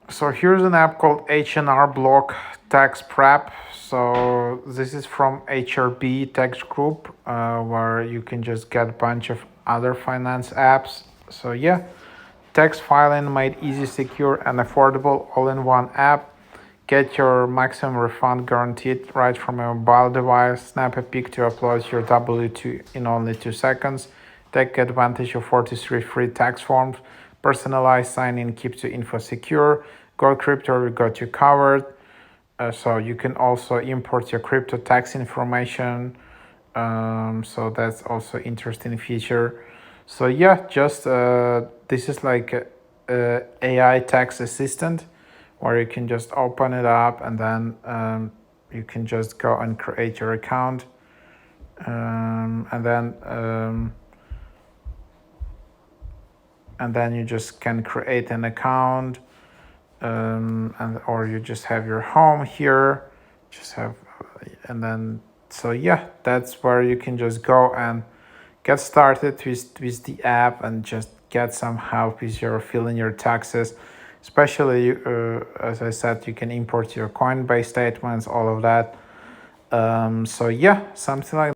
So here's an app called H&R BLOCK TAX PREP. So this is from HRB Tax Group, where you can just get a bunch of other finance apps. So yeah, tax filing made easy, secure, and affordable all in one app. Get your maximum refund guaranteed right from a mobile device. Snap a pic to upload your W2 in only 2 seconds. Take advantage of 43 free tax forms. Personalized sign-in keeps your info secure. Go crypto, we got you covered. So you can also import your crypto tax information. So that's also interesting feature. So yeah, just this is like a AI tax assistant, where you can just open it up and then you can just go and create your account, and then you just can create an account, and or you just have your home here, just have, and then so yeah, that's where you can just go and get started with the app and just get some help with your filing your taxes. Especially, as I said, you can import your Coinbase statements, all of that. So yeah, something like